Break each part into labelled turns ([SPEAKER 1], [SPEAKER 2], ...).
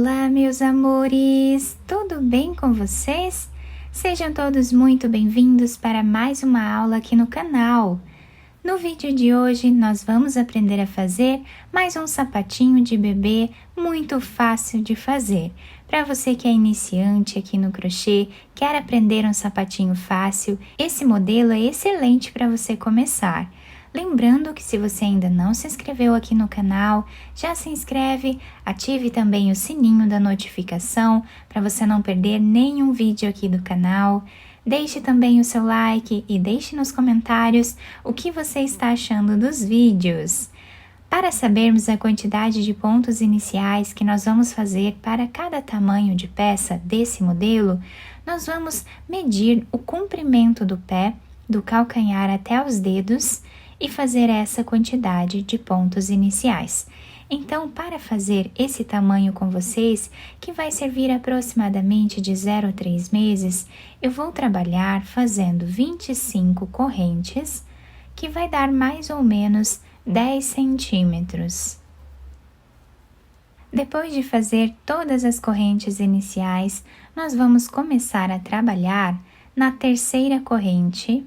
[SPEAKER 1] Olá, meus amores! Tudo bem com vocês? Sejam todos muito bem-vindos para mais uma aula aqui no canal. No vídeo de hoje, nós vamos aprender a fazer mais um sapatinho de bebê muito fácil de fazer. Para você que é iniciante aqui no crochê, quer aprender um sapatinho fácil, esse modelo é excelente para você começar. Lembrando que se você ainda não se inscreveu aqui no canal, já se inscreve, ative também o sininho da notificação para você não perder nenhum vídeo aqui do canal. Deixe também o seu like e deixe nos comentários o que você está achando dos vídeos. Para sabermos a quantidade de pontos iniciais que nós vamos fazer para cada tamanho de peça desse modelo, nós vamos medir o comprimento do pé, do calcanhar até os dedos, e fazer essa quantidade de pontos iniciais. Então, para fazer esse tamanho com vocês, que vai servir aproximadamente de 0 a 3 meses, eu vou trabalhar fazendo 25 correntes, que vai dar mais ou menos 10 centímetros. Depois de fazer todas as correntes iniciais, nós vamos começar a trabalhar na terceira corrente,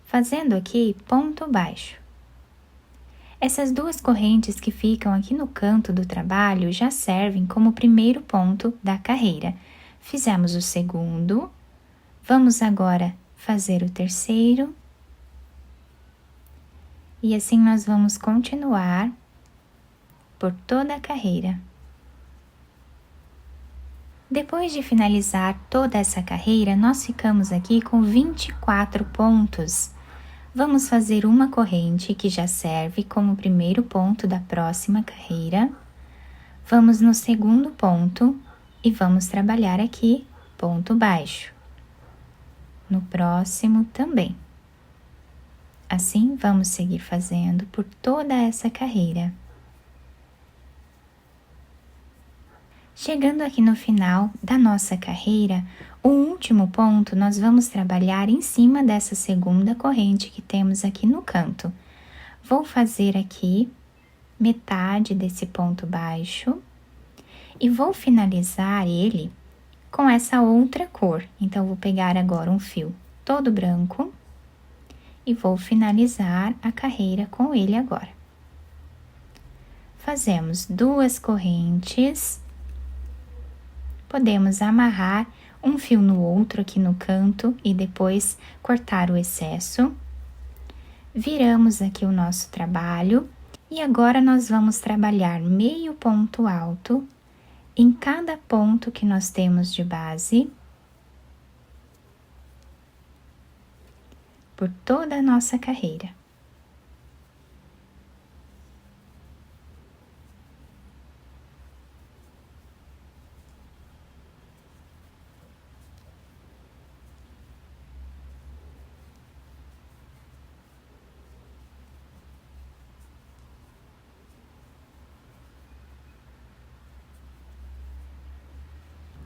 [SPEAKER 1] fazendo aqui ponto baixo. Essas duas correntes que ficam aqui no canto do trabalho já servem como primeiro ponto da carreira. Fizemos o segundo, vamos agora fazer o terceiro, e assim nós vamos continuar por toda a carreira. Depois de finalizar toda essa carreira, nós ficamos aqui com 24 pontos. Vamos fazer uma corrente que já serve como primeiro ponto da próxima carreira. Vamos no segundo ponto e vamos trabalhar aqui ponto baixo. No próximo também. Assim, vamos seguir fazendo por toda essa carreira. Chegando aqui no final da nossa carreira, o último ponto nós vamos trabalhar em cima dessa segunda corrente que temos aqui no canto. Vou fazer aqui metade desse ponto baixo e vou finalizar ele com essa outra cor. Então, vou pegar agora um fio todo branco e vou finalizar a carreira com ele agora. Fazemos duas correntes. Podemos amarrar um fio no outro aqui no canto e depois cortar o excesso. Viramos aqui o nosso trabalho e agora nós vamos trabalhar meio ponto alto em cada ponto que nós temos de base, por toda a nossa carreira.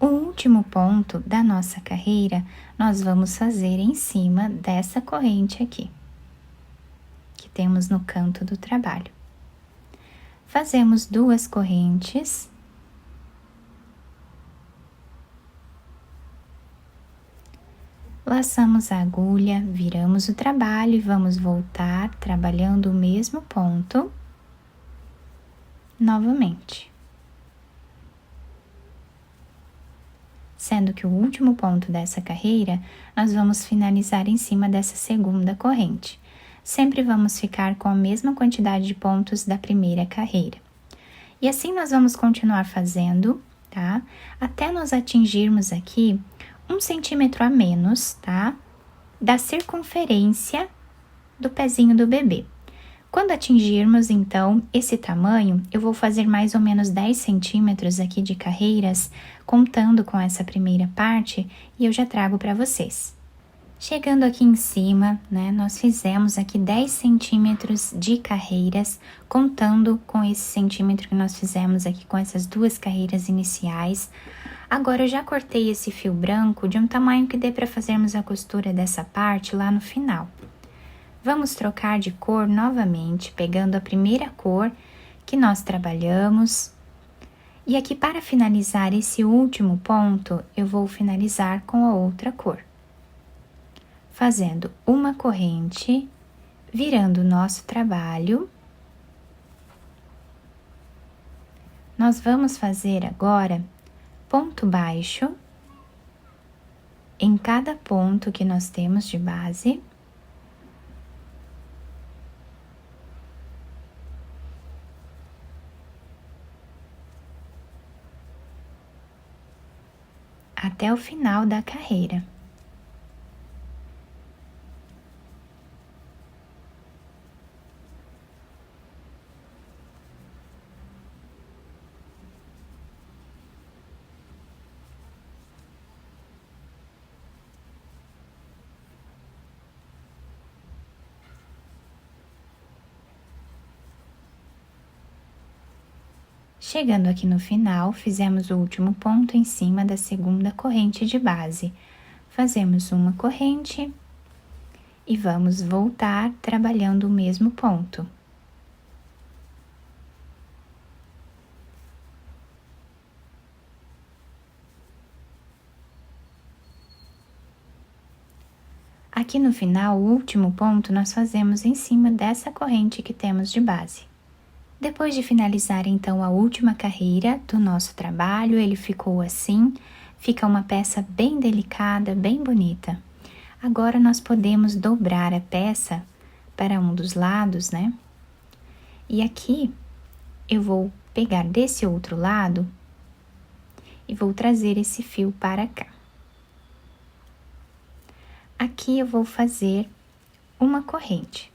[SPEAKER 1] O último ponto da nossa carreira, nós vamos fazer em cima dessa corrente aqui, que temos no canto do trabalho. Fazemos duas correntes. Laçamos a agulha, viramos o trabalho e vamos voltar trabalhando o mesmo ponto novamente. Sendo que o último ponto dessa carreira, nós vamos finalizar em cima dessa segunda corrente. Sempre vamos ficar com a mesma quantidade de pontos da primeira carreira. E assim nós vamos continuar fazendo, tá? Até nós atingirmos aqui 1 centímetro a menos, tá? Da circunferência do pezinho do bebê. Quando atingirmos, então, esse tamanho, eu vou fazer mais ou menos 10 centímetros aqui de carreiras, contando com essa primeira parte, e eu já trago para vocês. Chegando aqui em cima, né, nós fizemos aqui 10 centímetros de carreiras, contando com esse centímetro que nós fizemos aqui com essas duas carreiras iniciais. Agora, eu já cortei esse fio branco de um tamanho que dê para fazermos a costura dessa parte lá no final. Vamos trocar de cor novamente, pegando a primeira cor que nós trabalhamos. E aqui, para finalizar esse último ponto, eu vou finalizar com a outra cor, fazendo uma corrente, virando o nosso trabalho. Nós vamos fazer agora ponto baixo em cada ponto que nós temos de base. Até o final da carreira. Chegando aqui no final, fizemos o último ponto em cima da segunda corrente de base. Fazemos uma corrente e vamos voltar trabalhando o mesmo ponto. Aqui no final, o último ponto nós fazemos em cima dessa corrente que temos de base. Depois de finalizar então a última carreira do nosso trabalho, ele ficou assim, fica uma peça bem delicada, bem bonita. Agora nós podemos dobrar a peça para um dos lados, né? E aqui eu vou pegar desse outro lado e vou trazer esse fio para cá. Aqui eu vou fazer uma corrente.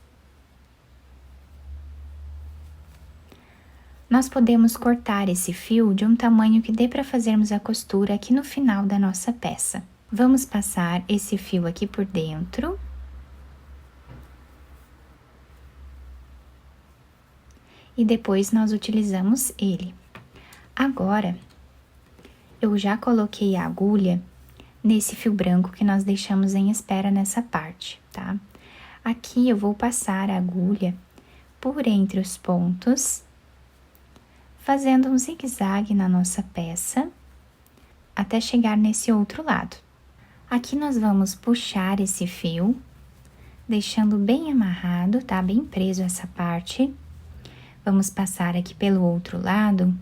[SPEAKER 1] Nós podemos cortar esse fio de um tamanho que dê para fazermos a costura aqui no final da nossa peça. Vamos passar esse fio aqui por dentro. E depois nós utilizamos ele. Agora, eu já coloquei a agulha nesse fio branco que nós deixamos em espera nessa parte, tá? Aqui eu vou passar a agulha por entre os pontos, fazendo um zigue-zague na nossa peça, até chegar nesse outro lado. Aqui nós vamos puxar esse fio, deixando bem amarrado, tá? Bem preso essa parte. Vamos passar aqui pelo outro lado,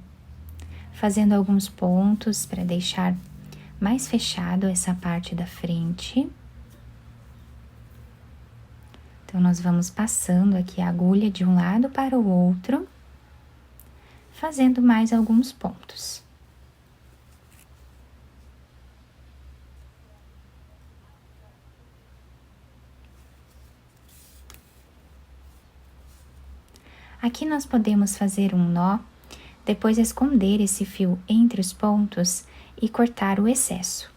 [SPEAKER 1] fazendo alguns pontos para deixar mais fechado essa parte da frente. Então, nós vamos passando aqui a agulha de um lado para o outro, fazendo mais alguns pontos. Aqui nós podemos fazer um nó, depois esconder esse fio entre os pontos e cortar o excesso.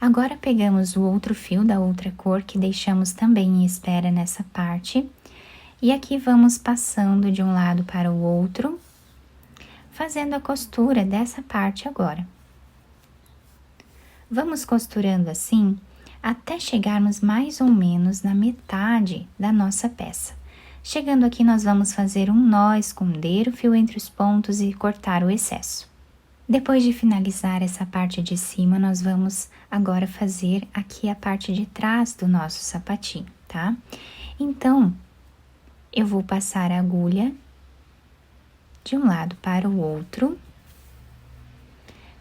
[SPEAKER 1] Agora pegamos o outro fio da outra cor que deixamos também em espera nessa parte. E aqui vamos passando de um lado para o outro, fazendo a costura dessa parte agora. Vamos costurando assim até chegarmos mais ou menos na metade da nossa peça. Chegando aqui, nós vamos fazer um nó, esconder o fio entre os pontos e cortar o excesso. Depois de finalizar essa parte de cima, nós vamos agora fazer aqui a parte de trás do nosso sapatinho, tá? Então, eu vou passar a agulha de um lado para o outro,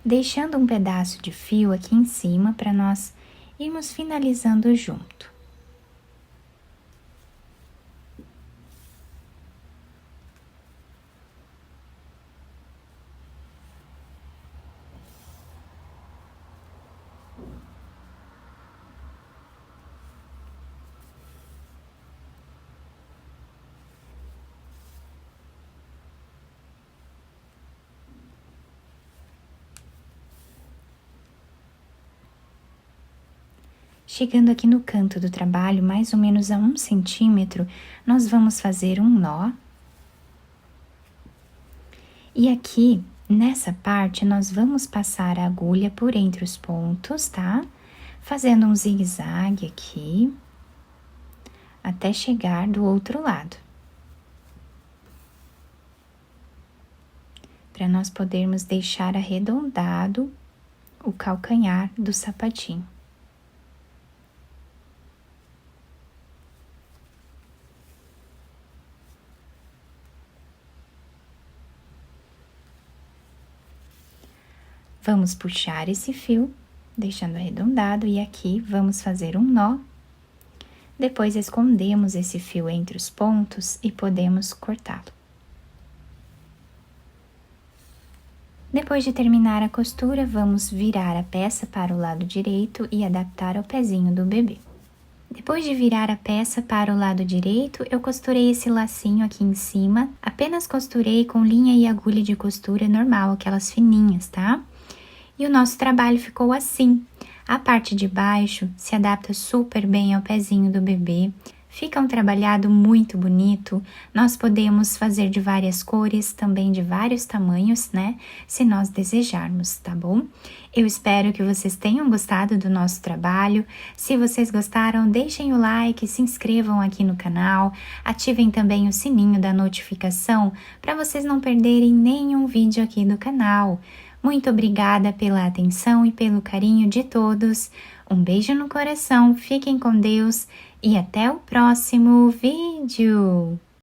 [SPEAKER 1] deixando um pedaço de fio aqui em cima para nós irmos finalizando junto. Chegando aqui no canto do trabalho, mais ou menos a 1 centímetro, nós vamos fazer um nó. E aqui, nessa parte, nós vamos passar a agulha por entre os pontos, tá? Fazendo um zigue-zague aqui, até chegar do outro lado. para nós podermos deixar arredondado o calcanhar do sapatinho. Vamos puxar esse fio, deixando arredondado, e aqui vamos fazer um nó. Depois escondemos esse fio entre os pontos e podemos cortá-lo. Depois de terminar a costura, vamos virar a peça para o lado direito e adaptar ao pezinho do bebê. Depois de virar a peça para o lado direito, eu costurei esse lacinho aqui em cima. Apenas costurei com linha e agulha de costura normal, aquelas fininhas, tá? E o nosso trabalho ficou assim. A parte de baixo se adapta super bem ao pezinho do bebê. Fica um trabalhado muito bonito. Nós podemos fazer de várias cores, também de vários tamanhos, né? Se nós desejarmos, tá bom? Eu espero que vocês tenham gostado do nosso trabalho. Se vocês gostaram, deixem o like, se inscrevam aqui no canal, ativem também o sininho da notificação para vocês não perderem nenhum vídeo aqui do canal. Muito obrigada pela atenção e pelo carinho de todos. Um beijo no coração, fiquem com Deus e até o próximo vídeo!